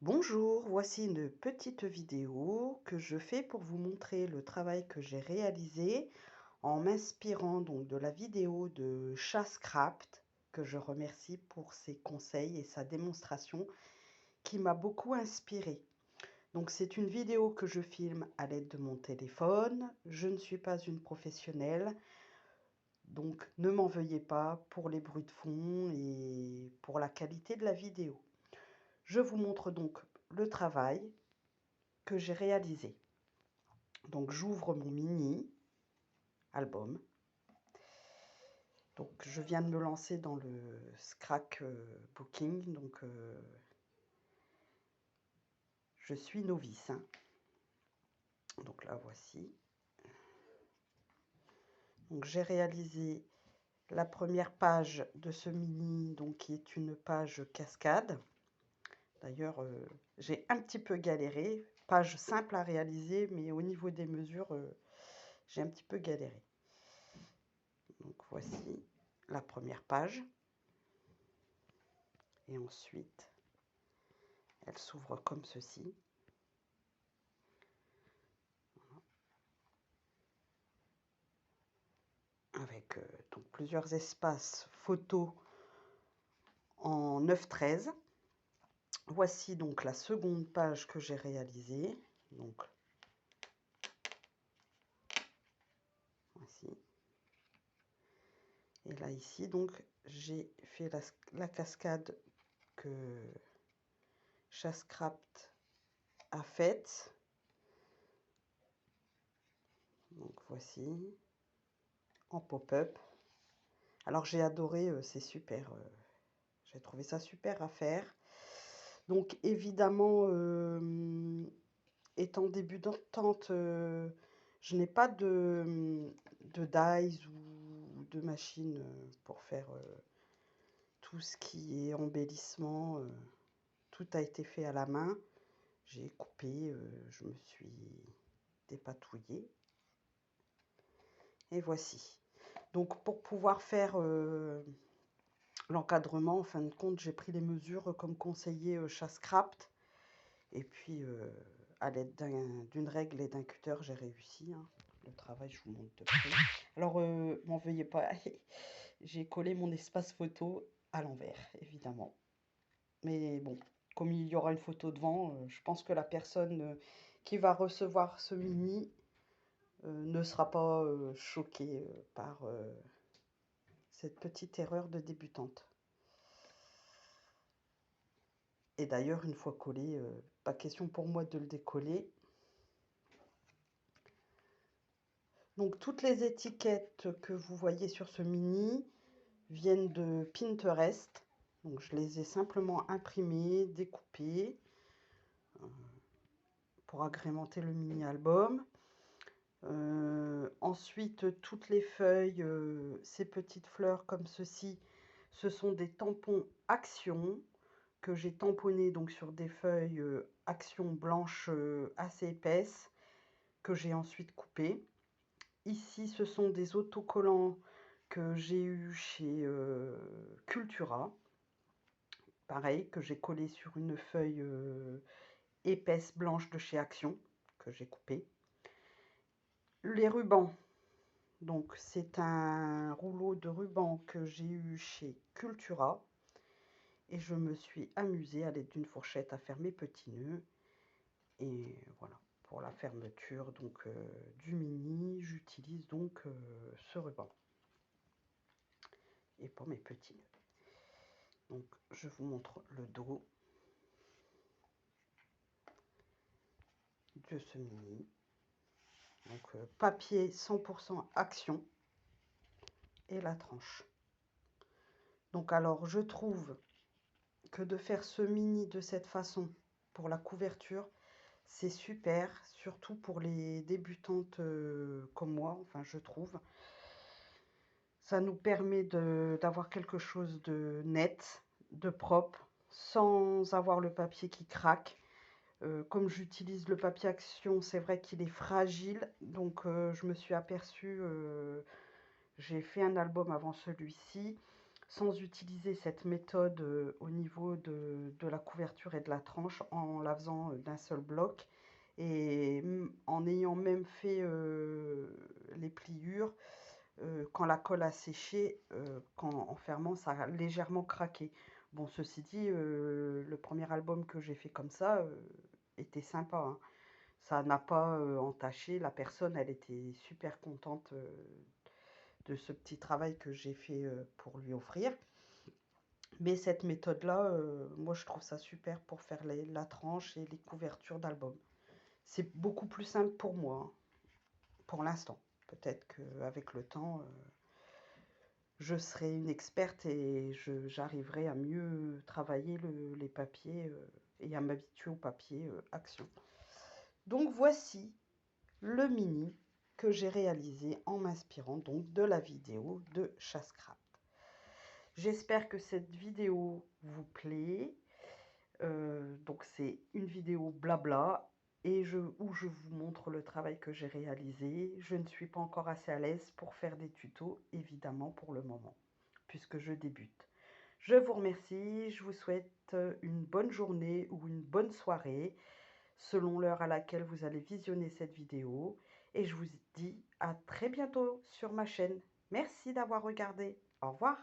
Bonjour, voici une petite vidéo que je fais pour vous montrer le travail que j'ai réalisé en m'inspirant donc de la vidéo de Chascraft, que je remercie pour ses conseils et sa démonstration qui m'a beaucoup inspirée. Donc c'est une vidéo que je filme à l'aide de mon téléphone. Je ne suis pas une professionnelle, donc ne m'en veuillez pas pour les bruits de fond et pour la qualité de la vidéo. Je vous montre donc le travail que j'ai réalisé. Donc j'ouvre mon mini album. Donc je viens de me lancer dans le scrapbooking, donc je suis novice, hein. Donc là voici. Donc j'ai réalisé la première page de ce mini, donc qui est une page cascade. D'ailleurs, j'ai un petit peu galéré, page simple à réaliser, mais au niveau des mesures, j'ai un petit peu galéré. Donc voici la première page. Et ensuite, elle s'ouvre comme ceci. Avec donc plusieurs espaces photos en 9-13. Voici donc la seconde page que j'ai réalisée. Donc, voici. Et là, ici, donc, j'ai fait la cascade que Chascraft a faite. Donc, voici, en pop-up. Alors, j'ai adoré, c'est super. J'ai trouvé ça super à faire. Donc, évidemment, étant débutante, je n'ai pas de dies ou de machine pour faire tout ce qui est embellissement. Tout a été fait à la main. J'ai coupé, je me suis dépatouillée. Et voici. Donc pour pouvoir faire l'encadrement, en fin de compte, j'ai pris les mesures comme conseillé Chascraft. Et puis, à l'aide d'une règle et d'un cutter, j'ai réussi, hein. Le travail, je vous montre de près. Alors, m'en veuillez pas, j'ai collé mon espace photo à l'envers, évidemment. Mais bon, comme il y aura une photo devant, je pense que la personne qui va recevoir ce mini ne sera pas choquée par cette petite erreur de débutante. Et d'ailleurs, une fois collé, pas question pour moi de le décoller. Donc toutes les étiquettes que vous voyez sur ce mini viennent de Pinterest. Donc je les ai simplement imprimées, découpées pour agrémenter le mini album. Ensuite, toutes les feuilles, ces petites fleurs comme ceci, ce sont des tampons Action que j'ai tamponnés donc sur des feuilles Action blanches assez épaisses que j'ai ensuite coupées. Ici, ce sont des autocollants que j'ai eu chez Cultura. Pareil, que j'ai collé sur une feuille épaisse blanche de chez Action, que j'ai coupée. Les rubans, donc c'est un rouleau de ruban que j'ai eu chez Cultura. Et je me suis amusée à l'aide d'une fourchette à faire mes petits nœuds. Et voilà, pour la fermeture donc du mini, j'utilise donc ce ruban. Et pour mes petits nœuds. Donc je vous montre le dos de ce mini. Donc papier 100% Action et la tranche. Donc alors je trouve que de faire ce mini de cette façon pour la couverture, c'est super, surtout pour les débutantes comme moi, enfin je trouve. Ça nous permet d'avoir quelque chose de net, de propre, sans avoir le papier qui craque. Comme j'utilise le papier Action, c'est vrai qu'il est fragile, donc je me suis aperçue, j'ai fait un album avant celui-ci, sans utiliser cette méthode au niveau de la couverture et de la tranche en la faisant d'un seul bloc et en ayant même fait les pliures, quand la colle a séché, en fermant, ça a légèrement craqué. Bon, ceci dit, le premier album que j'ai fait comme ça était sympa, hein. Ça n'a pas entaché. La personne, elle était super contente de ce petit travail que j'ai fait pour lui offrir. Mais cette méthode-là, moi, je trouve ça super pour faire la tranche et les couvertures d'albums. C'est beaucoup plus simple pour moi, hein, pour l'instant. Peut-être qu'avec le temps, je serai une experte et j'arriverai à mieux travailler les papiers et à m'habituer au papier action. Donc voici le mini que j'ai réalisé en m'inspirant donc de la vidéo de Chascraft. J'espère que cette vidéo vous plaît. Donc c'est une vidéo blabla et où je vous montre le travail que j'ai réalisé. Je ne suis pas encore assez à l'aise pour faire des tutos, évidemment pour le moment, puisque je débute. Je vous remercie, je vous souhaite une bonne journée ou une bonne soirée, selon l'heure à laquelle vous allez visionner cette vidéo. Et je vous dis à très bientôt sur ma chaîne. Merci d'avoir regardé. Au revoir.